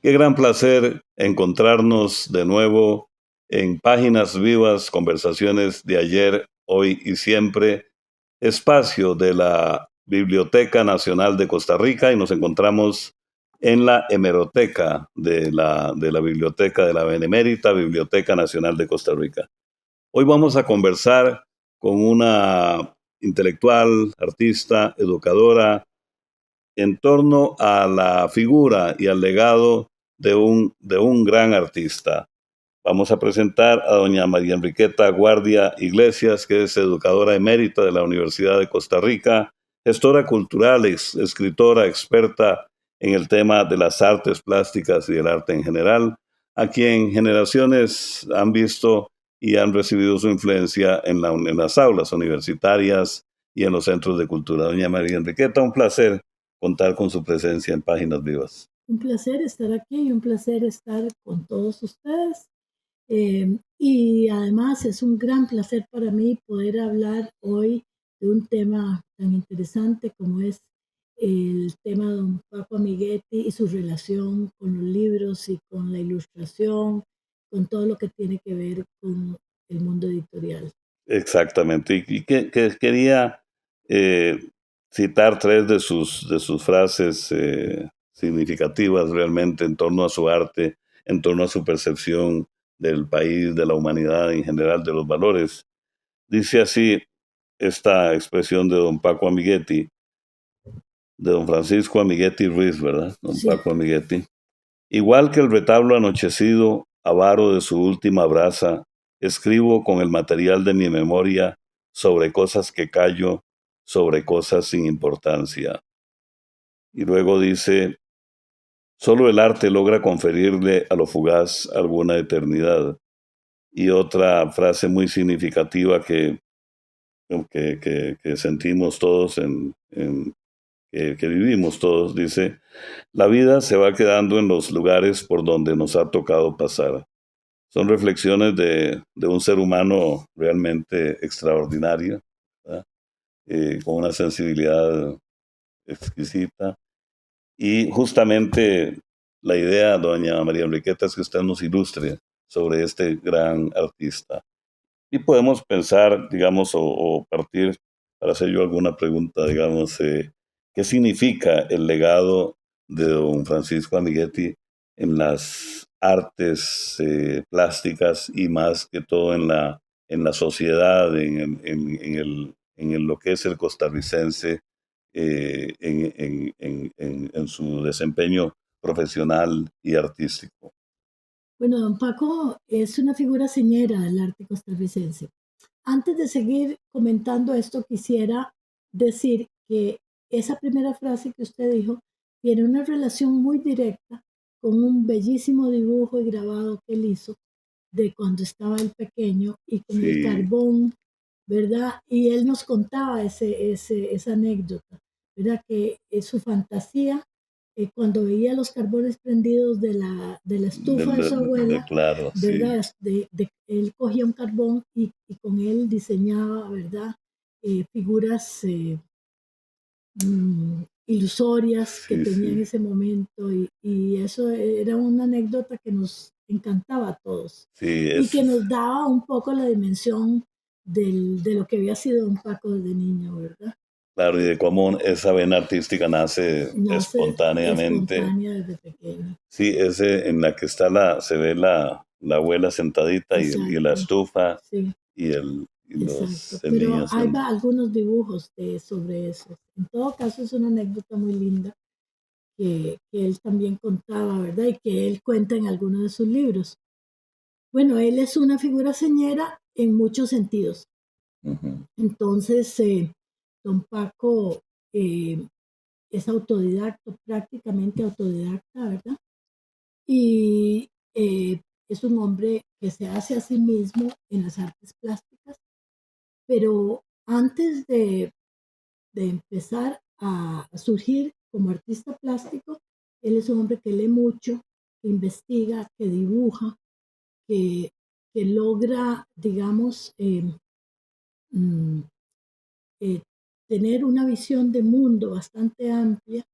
Qué gran placer encontrarnos de nuevo en Páginas Vivas, conversaciones de ayer, hoy y siempre, espacio de la Biblioteca Nacional de Costa Rica, y nos encontramos en la hemeroteca de la Biblioteca de la Benemérita Biblioteca Nacional de Costa Rica. Hoy vamos a conversar con una intelectual, artista, educadora, en torno a la figura y al legado de un gran artista. Vamos a presentar a doña María Enriqueta Guardia Iglesias, que es educadora emérita de la Universidad de Costa Rica, gestora cultural, escritora, experta en el tema de las artes plásticas y el arte en general, a quien generaciones han visto y han recibido su influencia en las aulas universitarias y en los centros de cultura. Doña María Enriqueta, un placer contar con su presencia en Páginas Vivas. Un placer estar aquí y un placer estar con todos ustedes. Y además es un gran placer para mí poder hablar hoy de un tema tan interesante como es el tema de don Paco Amiguetti y su relación con los libros y con la ilustración, con todo lo que tiene que ver con el mundo editorial. Exactamente. Y que quería eh, citar tres de sus frases significativas realmente en torno a su arte, en torno a su percepción del país, de la humanidad en general, de los valores. Dice así esta expresión de don Paco Amiguetti, de don Francisco Amiguetti Ruiz, ¿verdad? Don Sí, Paco Amiguetti. Igual que el retablo anochecido, avaro de su última brasa, escribo con el material de mi memoria sobre cosas que callo, sobre cosas sin importancia. Y luego dice, solo el arte logra conferirle a lo fugaz alguna eternidad. Y otra frase muy significativa que sentimos todos, que vivimos todos, dice, la vida se va quedando en los lugares por donde nos ha tocado pasar. Son reflexiones de un ser humano realmente extraordinario, ¿verdad? Con una sensibilidad exquisita. Y justamente la idea, doña María Enriqueta, es que usted nos ilustre sobre este gran artista. Y podemos pensar, digamos, o partir para hacer yo alguna pregunta, digamos, ¿qué significa el legado de don Francisco Amiguetti en las artes plásticas y más que todo en la sociedad, lo que es el costarricense, en su desempeño profesional y artístico? bueno, don Paco es una figura señera del arte costarricense. Antes de seguir comentando esto, quisiera decir que esa primera frase que usted dijo tiene una relación muy directa con un bellísimo dibujo y grabado que él hizo de cuando estaba el pequeño y con el Sí, carbón, ¿verdad? Y él nos contaba esa anécdota, ¿verdad? Que su fantasía, cuando veía los carbones prendidos de la estufa de su abuela, claro, sí. ¿verdad? Él cogía un carbón y con él diseñaba, ¿verdad? Figuras ilusorias que Sí, tenía en sí, ese momento y eso era una anécdota que nos encantaba a todos sí, y que nos daba un poco la dimensión de lo que había sido un Paco desde niño, ¿verdad? claro, y de cómo esa vena artística nace Nace espontáneamente. espontánea desde pequeño. Sí, ese en la que se ve la abuela sentadita y la Exacto, estufa sí, y los exacto. Pero semillas. hay algunos dibujos sobre eso. En todo caso es una anécdota muy linda que él también contaba, ¿verdad? Y que él cuenta en algunos de sus libros. Bueno, él es una figura señera en muchos sentidos. Ujú. Entonces, don Paco eh, es autodidacto, prácticamente autodidacta, ¿verdad? Y es un hombre que se hace a sí mismo en las artes plásticas, pero antes de empezar a surgir como artista plástico, él es un hombre que lee mucho, que investiga, que dibuja, que, que logra, digamos, mm, eh, tener una visión de mundo bastante amplia,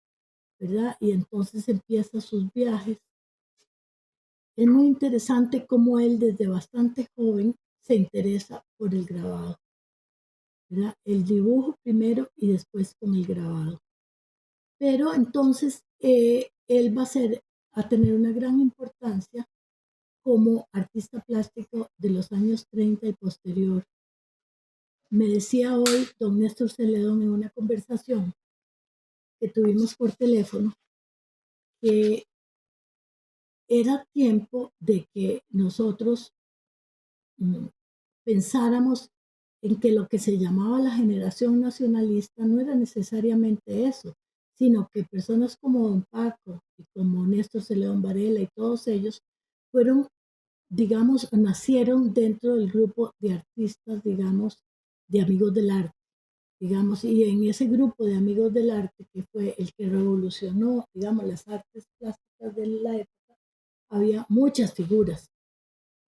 ¿verdad? Y entonces empieza sus viajes es muy interesante cómo él desde bastante joven se interesa por el grabado, ¿verdad? El dibujo primero y después con el grabado. Pero entonces él va a tener una gran importancia como artista plástico de los años 30 y posterior. Me decía hoy don Néstor Celedón en una conversación que tuvimos por teléfono que era tiempo de que nosotros pensáramos en que lo que se llamaba la generación nacionalista no era necesariamente eso, sino que personas como don Paco y como Néstor Celedón Varela y todos ellos fueron, digamos, nacieron dentro del grupo de artistas, digamos, de amigos del arte, digamos, y en ese grupo de amigos del arte, que fue el que revolucionó, digamos, las artes plásticas de la época, había muchas figuras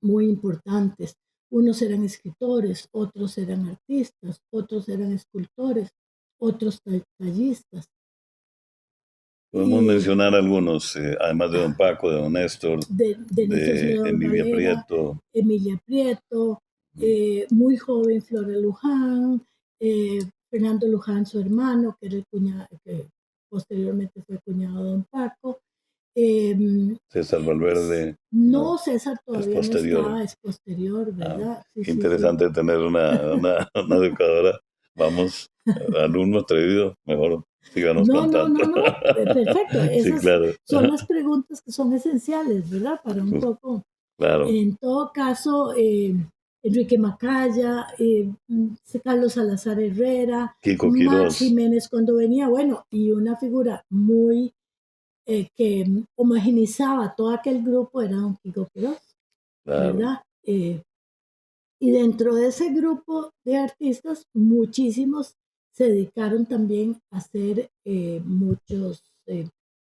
muy importantes. Unos eran escritores, otros eran artistas, otros eran escultores, otros tallistas. Podemos mencionar algunos, además de don Paco, de don Néstor, de Néstor de Celedón Emilia Valera, Prieto. Emilia Prieto, muy joven Flora Luján, Fernando Luján, su hermano, que era el cuñado, que posteriormente fue cuñado de don Paco. César Valverde. No, César es todavía no posterior. estaba, es posterior, ¿verdad? Sí, Qué sí, sí. interesante tener una educadora. Vamos, alumno atrevido, mejor síganos No, no, contando. no, no, perfecto. Sí, Esas claro. son las preguntas que son esenciales, ¿verdad? Para un poco. Claro. En todo caso, Enrique Macaya, Carlos Salazar Herrera, Kiko Max Quirós. Jiménez cuando venía, bueno, y una figura muy que homogenizaba todo aquel grupo era don Kiko Quirós, Claro. ¿verdad? Y dentro de ese grupo de artistas, muchísimos se dedicaron también a hacer muchos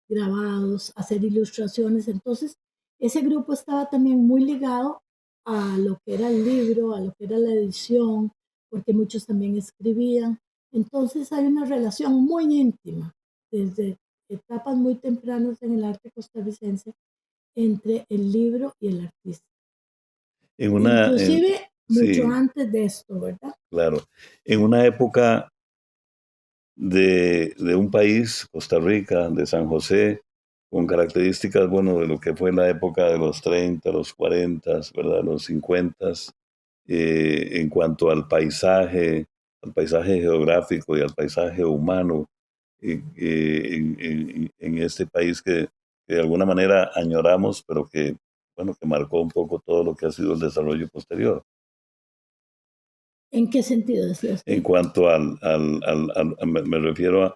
grabados, a hacer ilustraciones. Entonces, ese grupo estaba también muy ligado a lo que era el libro, a lo que era la edición, porque muchos también escribían. Entonces, hay una relación muy íntima desde etapas muy tempranas en el arte costarricense entre el libro y el artista. Inclusive mucho sí, antes de esto, ¿verdad? claro. En una época de un país, Costa Rica, de San José, con características, bueno, de lo que fue la época de los 30, los 40, ¿verdad? Los 50, en cuanto al paisaje geográfico y al paisaje humano en este país que de alguna manera añoramos, pero que, bueno, que marcó un poco todo lo que ha sido el desarrollo posterior. ¿En qué sentido decía En usted? cuanto me refiero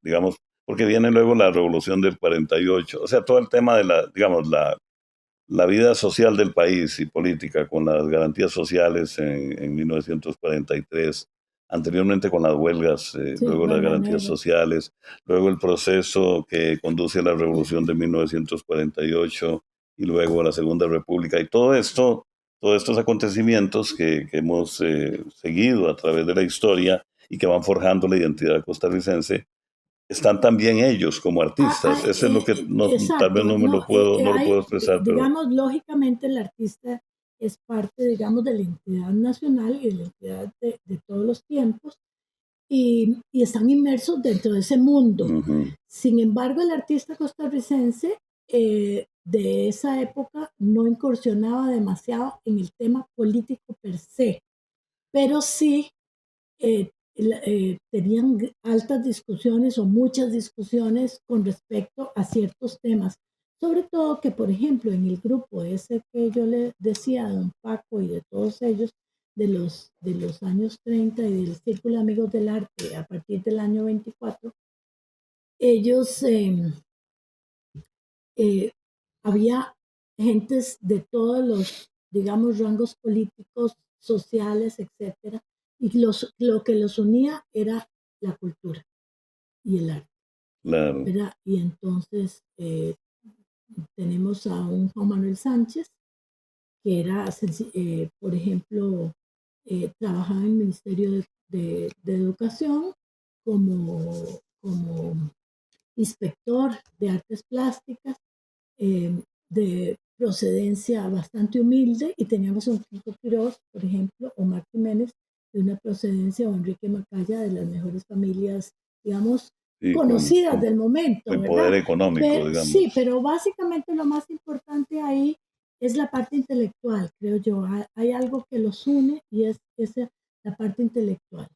digamos, porque viene luego la revolución del 48, o sea, todo el tema de digamos, la vida social del país y política con las garantías sociales en 1943, anteriormente con las huelgas, Sí, luego las Huelga garantías Negra. sociales, luego el proceso que conduce a la revolución de 1948 y luego a la Segunda República y todo esto, todos estos acontecimientos que hemos seguido a través de la historia y que van forjando la identidad costarricense, están también ellos como artistas. Eso es lo que tal vez Exacto, no, no lo puedo expresar, pero digamos, lógicamente el artista es parte, digamos, de la identidad nacional y de la identidad de todos los tiempos y están inmersos dentro de ese mundo. Sin embargo, el artista costarricense de esa época no incursionaba demasiado en el tema político per se, pero sí tenían altas discusiones o muchas discusiones con respecto a ciertos temas. Sobre todo que, por ejemplo, en el grupo ese que yo le decía a don Paco y de todos ellos, de los años 30 y del Círculo de Amigos del Arte a partir del año 24, ellos, había gentes de todos los, digamos, rangos políticos, sociales, etcétera, y lo que los unía era la cultura y el arte, claro. ¿verdad? Y entonces tenemos a un Juan Manuel Sánchez, que era, por ejemplo, trabajaba en el Ministerio de Educación como inspector de artes plásticas. de procedencia bastante humilde, y teníamos a un Kiko Quiroz, por ejemplo, o Marc Jiménez, de una procedencia, o Enrique Macaya, de las mejores familias, digamos, Sí, conocidas del momento, con poder ¿verdad? económico, Pero, sí, digamos. pero básicamente lo más importante ahí es la parte intelectual, creo yo. Hay algo que los une, y es esa, la parte intelectual.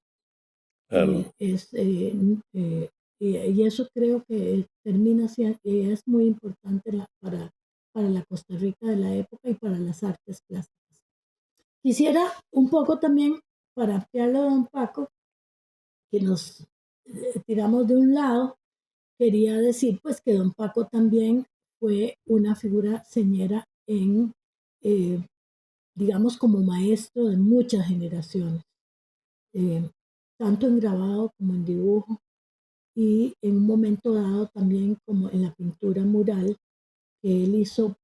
Claro. Es, y eso creo que termina siendo, es muy importante para la Costa Rica de la época y para las artes plásticas. Quisiera un poco también, para ampliarlo de don Paco, que nos tiramos de un lado, quería decir pues que don Paco también fue una figura señera en, eh, digamos, como maestro de muchas generaciones, eh, tanto en grabado como en dibujo, y en un momento dado también como en la pintura mural, que él hizo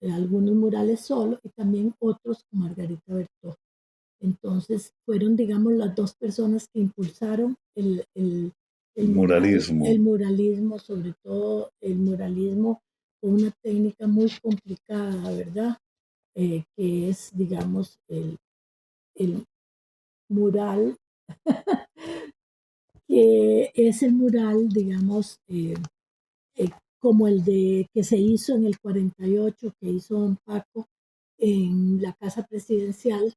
algunos murales solo y también otros con Margarita Bertó. Entonces fueron, digamos, las dos personas que impulsaron el mural, Muralismo. el muralismo, sobre todo el muralismo con una técnica muy complicada, ¿verdad? Que es, digamos, el mural, que es el mural, digamos, eh, como el de que se hizo en el 48, que hizo don Paco en la Casa Presidencial,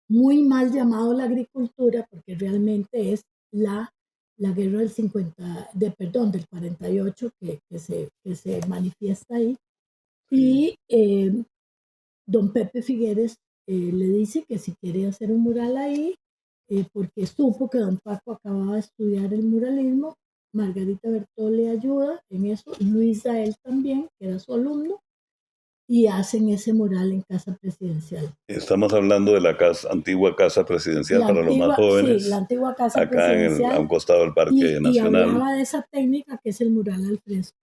muy mal llamado la agricultura, porque realmente es la guerra del 50, perdón, del 48, que se manifiesta ahí. Sí. Y don Pepe Figueres le dice que si quiere hacer un mural ahí, porque supo que don Paco acababa de estudiar el muralismo. Margarita Bertol le ayuda en eso, Luisa él también, que era su alumno, y hacen ese mural en Casa Presidencial. Estamos hablando de la antigua casa presidencial para los más Sí, la jóvenes, antigua Casa acá a un Presidencial, costado del Parque y Nacional, hablaba de esa técnica que es el mural al fresco,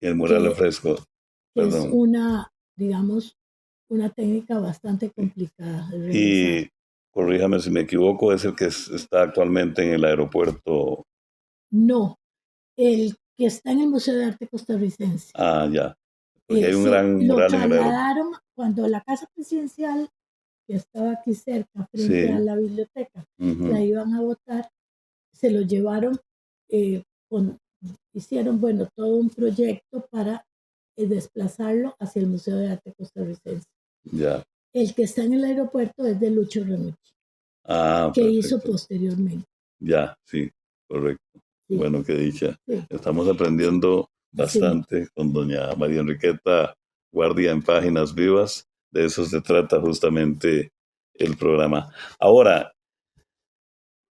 y el mural al que, fresco, que es perdón. una, digamos, una técnica bastante complicada de realizar. Y corríjame si me equivoco, es el que está actualmente en el aeropuerto. No, el que está en el Museo de Arte Costarricense. Ah, ya, porque hay un Sí, gran lo mural en el aeropuerto. trasladaron cuando la Casa Presidencial, que estaba aquí cerca, frente a Sí. la biblioteca, la Ujú. iban a botar, se lo llevaron, eh, con, hicieron, bueno, todo un proyecto para desplazarlo hacia el Museo de Arte Costarricense. Ya. El que está en el aeropuerto es de Lucho Ranucci, Ah, que hizo perfecto. posteriormente. Ya, sí, correcto. Sí, Bueno, qué dicha. sí, Estamos aprendiendo sí, bastante con doña María Enriqueta Guardia en Páginas Vivas. De eso se trata justamente el programa. Ahora,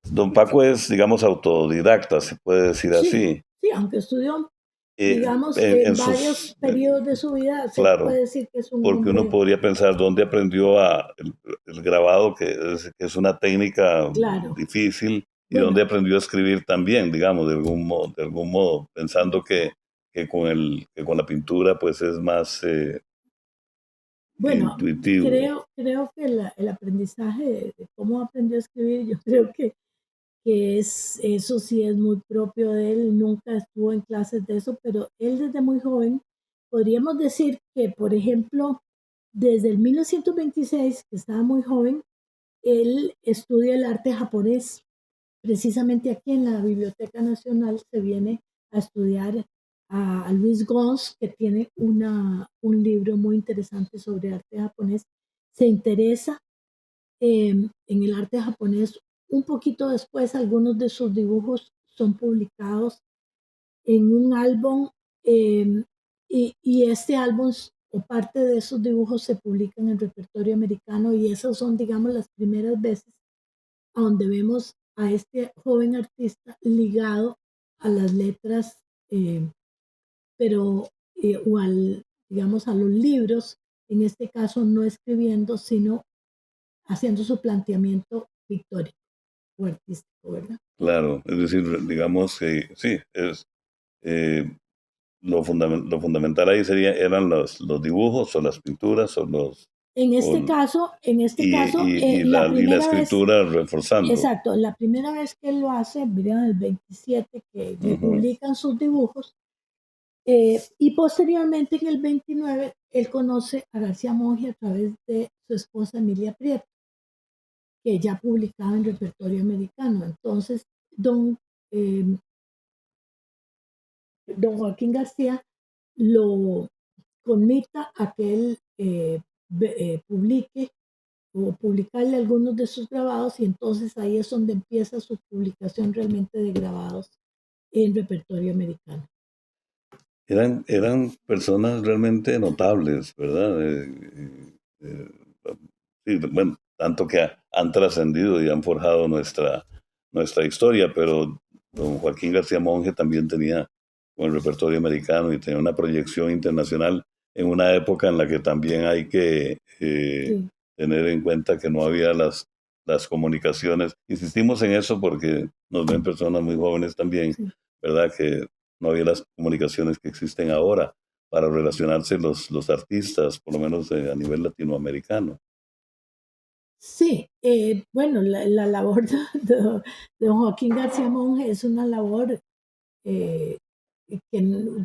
don Paco es, digamos, autodidacta, se puede decir sí, así. sí, aunque estudió, Eh, digamos, en en varios sus, periodos de su vida, se puede claro, decir que es un porque uno hombre, podría pensar dónde aprendió el grabado, que es una técnica claro. difícil, y Bueno, dónde aprendió a escribir también, digamos, de algún modo, pensando que con la pintura pues es más bueno, intuitivo. creo que el aprendizaje de cómo aprendió a escribir, yo creo que es, eso sí es muy propio de él, nunca estuvo en clases de eso, pero él desde muy joven, podríamos decir que, por ejemplo, desde el 1926, que estaba muy joven, él estudia el arte japonés. Precisamente aquí en la Biblioteca Nacional se viene a estudiar a Luis Gons, que tiene un libro muy interesante sobre arte japonés. Se interesa en el arte japonés. Un poquito después, algunos de sus dibujos son publicados en un álbum, eh, y este álbum o parte de esos dibujos se publican en el repertorio americano, y esas son, digamos, las primeras veces a donde vemos a este joven artista ligado a las letras, pero, o al, digamos, a los libros, en este caso no escribiendo, sino haciendo su planteamiento pictórico o artístico, ¿verdad? Claro, es decir, digamos que sí, es eh, lo fundamental ahí eran los dibujos o las pinturas o, En este caso, la y la primera vez, escritura reforzando. exacto, la primera vez que él lo hace, mira, el 27, que le Ujú. publican sus dibujos, Y posteriormente, en el 29, él conoce a García Monge a través de su esposa Emilia Prieto, que ya publicaba en Repertorio Americano. Entonces, eh, don Joaquín García lo conmita a que él publique o publicarle algunos de sus grabados, y entonces ahí es donde empieza su publicación realmente de grabados en Repertorio Americano. Eran personas realmente notables, ¿verdad? Eh, sí, bueno, tanto que han trascendido y han forjado nuestra historia, pero don Joaquín García Monge también tenía un repertorio americano y tenía una proyección internacional en una época en la que también hay que Sí, tener en cuenta que no había las comunicaciones. Insistimos en eso porque nos ven personas muy jóvenes también, sí. ¿verdad? Que no había las comunicaciones que existen ahora para relacionarse los artistas, por lo menos a nivel latinoamericano. Sí, bueno, la labor de don Joaquín García Monge es una labor eh,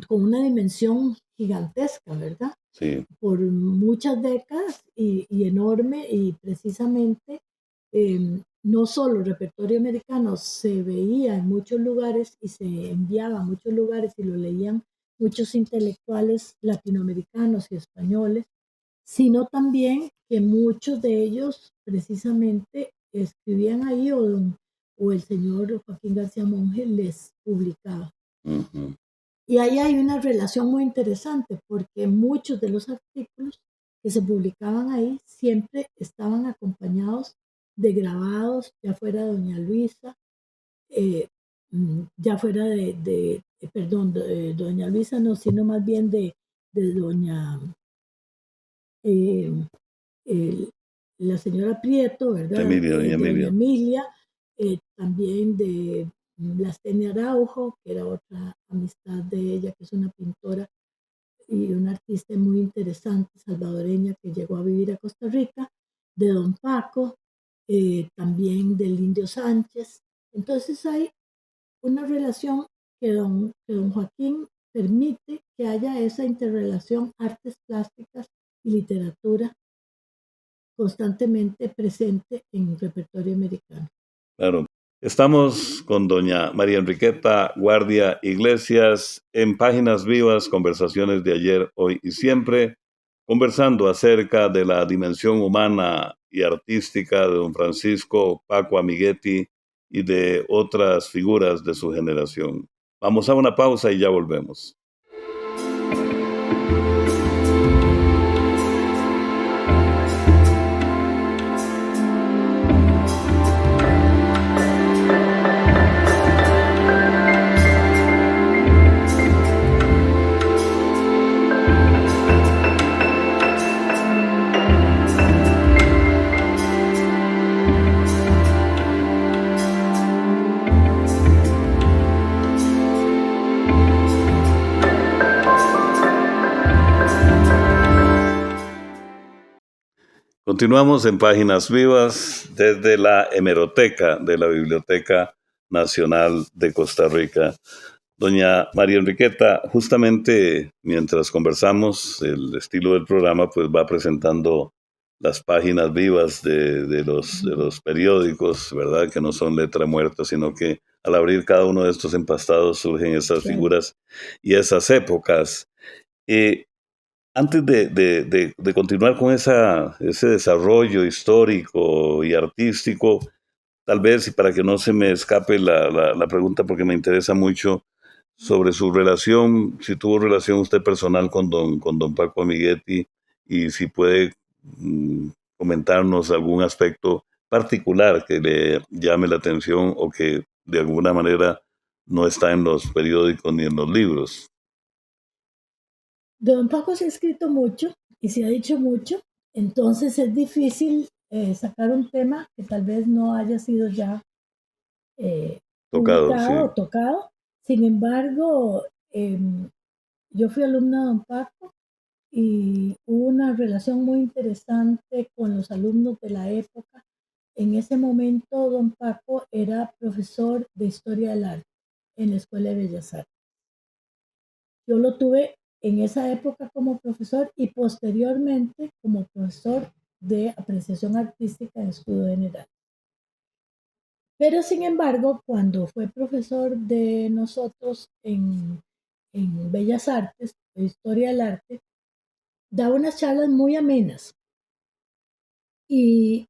con una dimensión gigantesca, ¿verdad? Sí. Por muchas décadas y enorme, y precisamente no solo el repertorio americano se veía en muchos lugares y se enviaba a muchos lugares y lo leían muchos intelectuales latinoamericanos y españoles, sino también que muchos de ellos precisamente escribían ahí, o el señor Joaquín García Monge les publicaba. Ujú. Y ahí hay una relación muy interesante, porque muchos de los artículos que se publicaban ahí siempre estaban acompañados de grabados, ya fuera de doña Luisa, eh, ya fuera perdón, de doña Luisa no, sino más bien de doña eh, el- la señora Prieto, ¿verdad? Emilia, doña De doña Emilia. Emilia, también de Lastenia Araujo, que era otra amistad de ella, que es una pintora y una artista muy interesante, salvadoreña, que llegó a vivir a Costa Rica, de don Paco, también del Indio Sánchez. Entonces hay una relación que don Joaquín permite que haya esa interrelación artes plásticas y literatura constantemente presente en el repertorio americano. Claro. Estamos con doña María Enriqueta Guardia Iglesias en Páginas Vivas, conversaciones de ayer, hoy y siempre, conversando acerca de la dimensión humana y artística de don Francisco Paco Amiguetti y de otras figuras de su generación. Vamos a una pausa y ya volvemos. Continuamos en Páginas Vivas desde la hemeroteca de la Biblioteca Nacional de Costa Rica. Doña María Enriqueta, justamente mientras conversamos, el estilo del programa pues va presentando las páginas vivas de los periódicos, ¿verdad? Que no son letra muerta, sino que al abrir cada uno de estos empastados surgen esas Claro. figuras y esas épocas. Eh, Antes de continuar con ese desarrollo histórico y artístico, tal vez, y para que no se me escape la pregunta, porque me interesa mucho, sobre su relación, si tuvo relación usted personal con don Paco Amiguetti, y si puede comentarnos algún aspecto particular que le llame la atención o que de alguna manera no está en los periódicos ni en los libros. De don Paco se ha escrito mucho y se ha dicho mucho, entonces es difícil sacar un tema que tal vez no haya sido ya Tocado, publicado sí. o tocado. Sin embargo, yo fui alumna de don Paco y hubo una relación muy interesante con los alumnos de la época. En ese momento, don Paco era profesor de Historia del Arte en la Escuela de Bellas Artes. yo lo tuve en esa época como profesor y posteriormente como profesor de apreciación artística en estudio general. Pero sin embargo, cuando fue profesor de nosotros en Bellas Artes, de Historia del Arte, daba unas charlas muy amenas. Y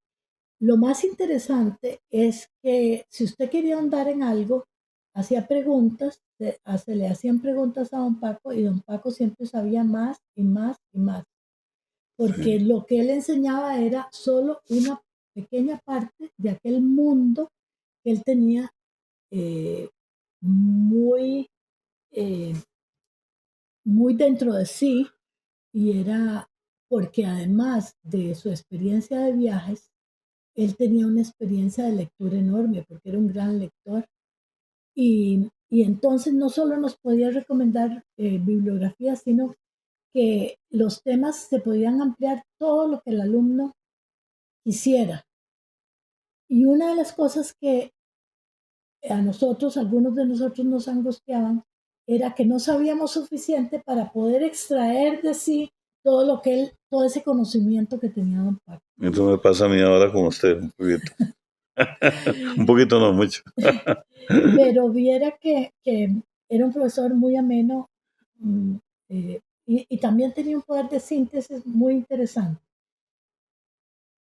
lo más interesante es que si usted quería ahondar en algo, hacía preguntas, se le hacían preguntas a don Paco y don Paco siempre sabía más y más y más, porque Sí. lo que él enseñaba era solo una pequeña parte de aquel mundo que él tenía eh, muy, eh, muy dentro de sí, y era porque además de su experiencia de viajes, él tenía una experiencia de lectura enorme porque era un gran lector y entonces no solo nos podía recomendar bibliografía, sino que los temas se podían ampliar todo lo que el alumno quisiera. Y una de las cosas que a nosotros, algunos de nosotros nos angustiaban, era que no sabíamos suficiente para poder extraer de sí todo lo que él, todo ese conocimiento que tenía don Paco. Eso me pasa a mí ahora con usted, un poquito. Un poquito, no mucho. Pero viera que era un profesor muy ameno y también tenía un poder de síntesis muy interesante.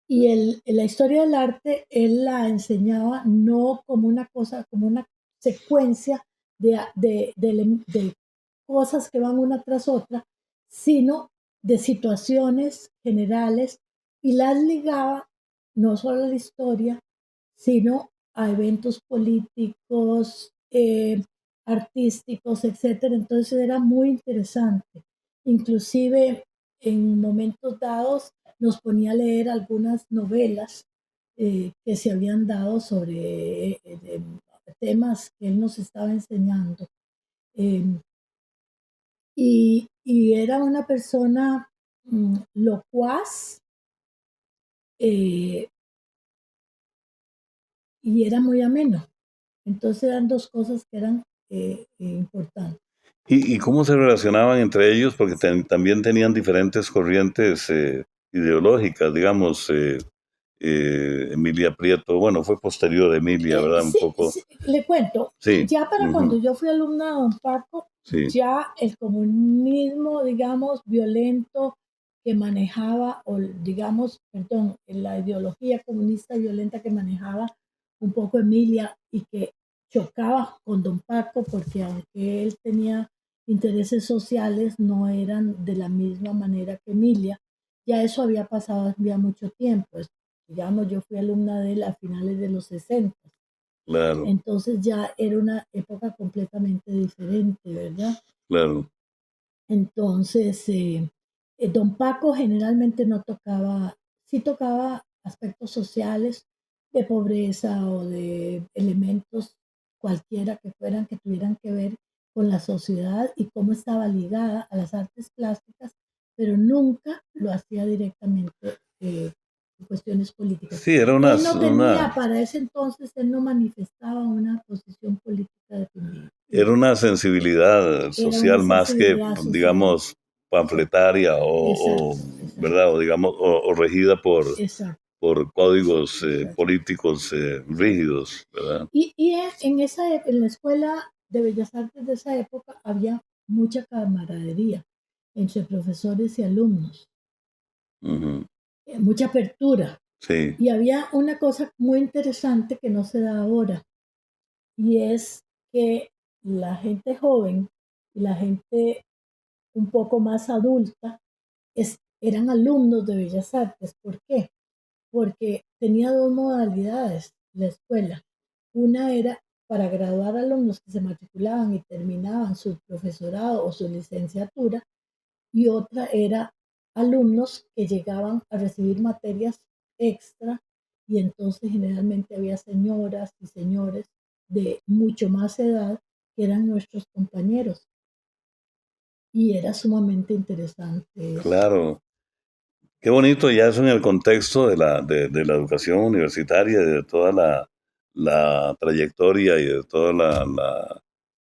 Y la historia del arte, él la enseñaba no como una cosa, como una secuencia de cosas que van una tras otra, sino de situaciones generales y las ligaba no solo a la historia, sino a eventos políticos, artísticos, etcétera. Entonces era muy interesante. Inclusive en momentos dados nos ponía a leer algunas novelas que se habían dado sobre temas que él nos estaba enseñando. Eh, y era una persona locuaz eh, y era muy ameno. Entonces eran dos cosas que eran importantes. ¿Y cómo se relacionaban entre ellos? Porque también tenían diferentes corrientes ideológicas, digamos. Emilia Prieto, bueno, fue posterior a Emilia, ¿verdad? Un Sí, poco. sí, le cuento, Sí, ya para cuando yo fui alumna de don Paco, sí, ya el comunismo, digamos, violento que manejaba, o digamos, perdón, la ideología comunista violenta que manejaba un poco Emilia y que chocaba con don Paco, porque aunque él tenía intereses sociales, no eran de la misma manera que Emilia. Ya eso había pasado hacía mucho tiempo. Digamos, yo fui alumna de él a finales de los 60. claro, Entonces ya era una época completamente diferente, ¿verdad? claro. Entonces, don Paco generalmente no tocaba, sí tocaba aspectos sociales de pobreza o de elementos cualquiera que fueran que tuvieran que ver con la sociedad y cómo estaba ligada a las artes plásticas, pero nunca lo hacía directamente en cuestiones políticas. Sí, era Él no tenía, para ese entonces, él no manifestaba una posición política definida. era una sensibilidad Era una social más que, sensibilidad social. digamos, panfletaria Exacto, exacto, ¿verdad? O digamos, o regida exacto, por códigos exacto. políticos rígidos, ¿verdad? En la escuela de Bellas Artes de esa época había mucha camaradería entre profesores y alumnos, Ujú. mucha apertura. Sí, Y había una cosa muy interesante que no se da ahora, y es que la gente joven y la gente un poco más adulta eran alumnos de Bellas Artes. ¿Por qué? Porque tenía dos modalidades la escuela. Una era para graduar alumnos que se matriculaban y terminaban su profesorado o su licenciatura, y otra era alumnos que llegaban a recibir materias extra, y entonces generalmente había señoras y señores de mucho más edad que eran nuestros compañeros, y era sumamente interesante eso. claro. Qué bonito ya eso en el contexto de la educación universitaria, de toda la trayectoria y de toda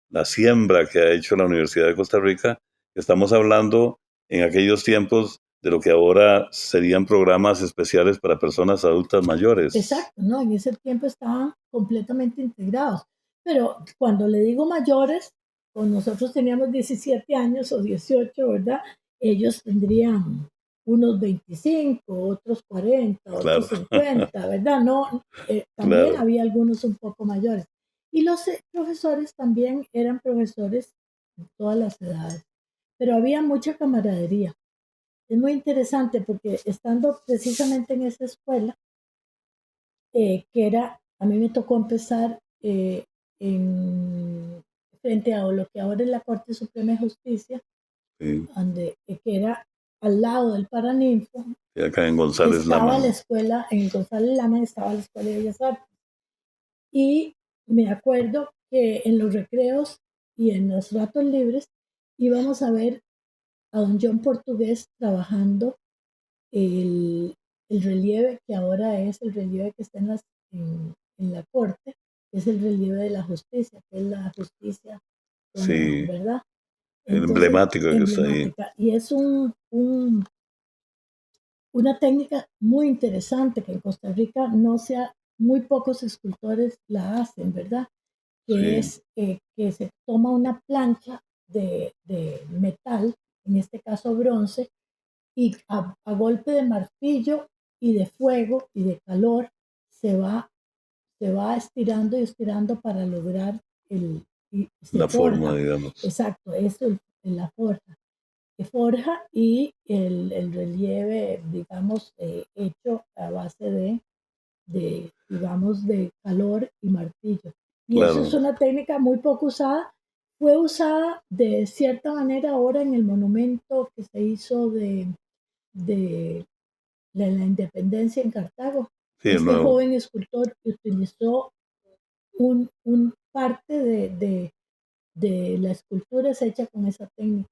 la siembra que ha hecho la Universidad de Costa Rica. Estamos hablando en aquellos tiempos de lo que ahora serían programas especiales para personas adultas mayores. Exacto, ¿no? En ese tiempo estaban completamente integrados. Pero cuando le digo mayores, pues nosotros teníamos 17 años o 18, ¿verdad? Ellos tendrían unos 25, otros 40, Claro, otros 50, ¿verdad? No, también claro. había algunos un poco mayores. Y los profesores también eran profesores de todas las edades, pero había mucha camaradería. Es muy interesante porque estando precisamente en esa escuela, que era, a mí me tocó empezar en, frente a lo que ahora es la Corte Suprema de Justicia, Sí. donde, que era al lado del Paraninfo, Y acá en González estaba la Lama. escuela, en González Lama estaba la Escuela de Bellas Artes. Y me acuerdo que en los recreos y en los ratos libres íbamos a ver a don John Portugués trabajando el, el relieve que ahora es el relieve que está en la corte, que es el relieve de la justicia, que es la justicia, Sí, ¿verdad? Entonces, emblemático que está ahí. emblemática. Y es una técnica muy interesante que en Costa Rica no sea, muy pocos escultores la hacen, ¿verdad? Que Sí, es que se toma una plancha de metal, en este caso bronce, y a golpe de martillo y de fuego y de calor se va, se va estirando y estirando para lograr y se la forma, forja. digamos. Exacto, eso es la forja. Se forja y el relieve, digamos, hecho a base digamos, de calor y martillo. Y eso es Claro. una técnica muy poco usada. Fue usada de cierta manera ahora en el monumento que se hizo de la independencia en Cartago. Sí, el Este nuevo. joven escultor utilizó parte de la escultura es hecha con esa técnica.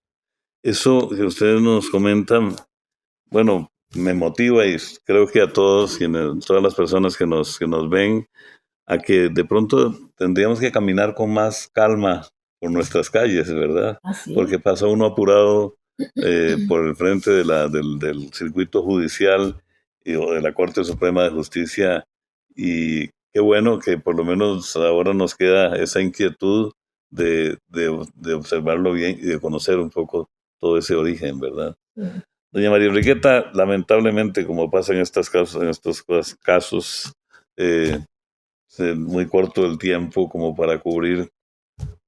Eso que ustedes nos comentan, bueno, me motiva y creo que a todos, todas las personas que nos ven, a que de pronto tendríamos que caminar con más calma por nuestras calles, ¿verdad? Así, Porque pasa uno apurado por el frente de del circuito judicial o de la Corte Suprema de Justicia y qué bueno que por lo menos ahora nos queda esa inquietud de observarlo bien y de conocer un poco todo ese origen, ¿verdad? sí. Doña María Enriqueta, lamentablemente, como pasa en en estos casos, eh, muy corto el tiempo como para cubrir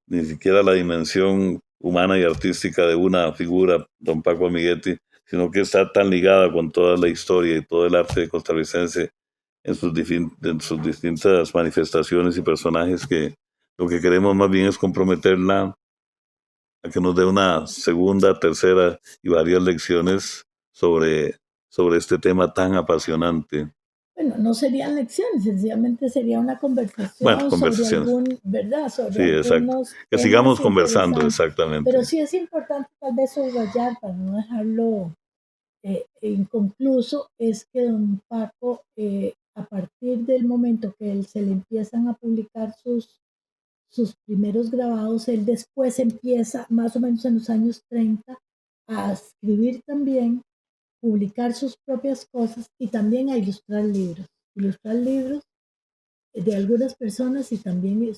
ni siquiera la dimensión humana y artística de una figura, don Paco Amiguetti, sino que está tan ligada con toda la historia y todo el arte costarricense en sus distintas manifestaciones y personajes que lo que queremos más bien es comprometerla a que nos dé una segunda, tercera y varias lecciones sobre este tema tan apasionante. Bueno, no serían lecciones, sencillamente sería una Bueno, conversación sobre conversaciones. algún, ¿verdad? Sobre Sí, exacto. algunos Que temas sigamos conversando, interesantes. Pero exactamente. sí es importante tal vez subrayar, para no dejarlo inconcluso, es que don Paco, a partir del momento que él se le empiezan a publicar sus primeros grabados, él después empieza, más o menos en los años 30, a escribir también, publicar sus propias cosas y también a ilustrar libros de algunas personas y también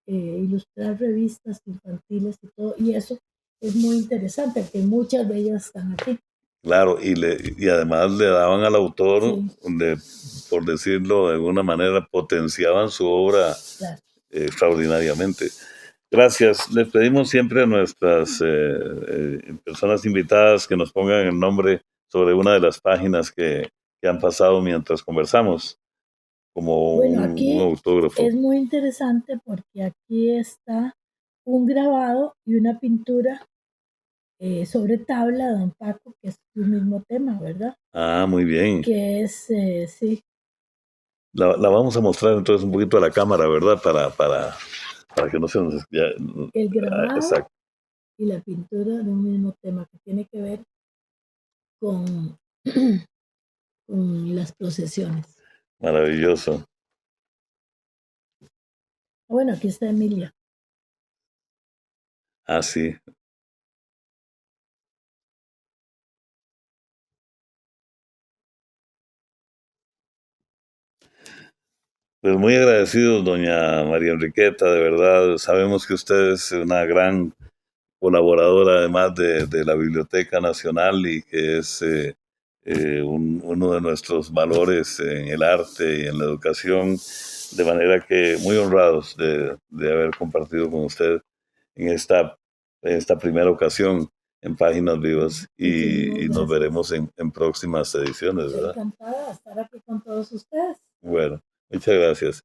ilustrar revistas infantiles y todo, y eso es muy interesante, que muchas de ellas están aquí. Claro, y además le daban al autor, Sí, por decirlo de alguna manera, potenciaban su obra claro. extraordinariamente. Gracias. Les pedimos siempre a nuestras personas invitadas que nos pongan el nombre sobre una de las páginas que han pasado mientras conversamos, como Bueno, un aquí autógrafo. es muy interesante porque aquí está un grabado y una pintura sobre tabla de don Paco, que es su mismo tema, ¿verdad? Ah, muy bien. Que es, sí, La vamos a mostrar entonces un poquito a la cámara, ¿verdad? Para que no se nos... el grabado exacto. y la pintura de un mismo tema que tiene que ver con, con las procesiones. Maravilloso. Bueno, aquí está Emilia. Ah, sí. Pues muy agradecidos, doña María Enriqueta, de verdad. Sabemos que usted es una gran colaboradora, además de la Biblioteca Nacional, y que es uno de nuestros valores en el arte y en la educación. De manera que muy honrados de haber compartido con usted en esta primera ocasión en Páginas Vivas, Muchísimas y nos gracias. veremos en próximas ediciones, Yo ¿verdad? encantada de estar aquí con todos ustedes. Bueno, muchas gracias.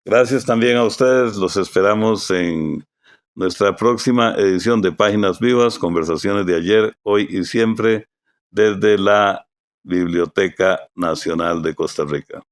Gracias también a ustedes. Los esperamos en nuestra próxima edición de Páginas Vivas, conversaciones de ayer, hoy y siempre, desde la Biblioteca Nacional de Costa Rica.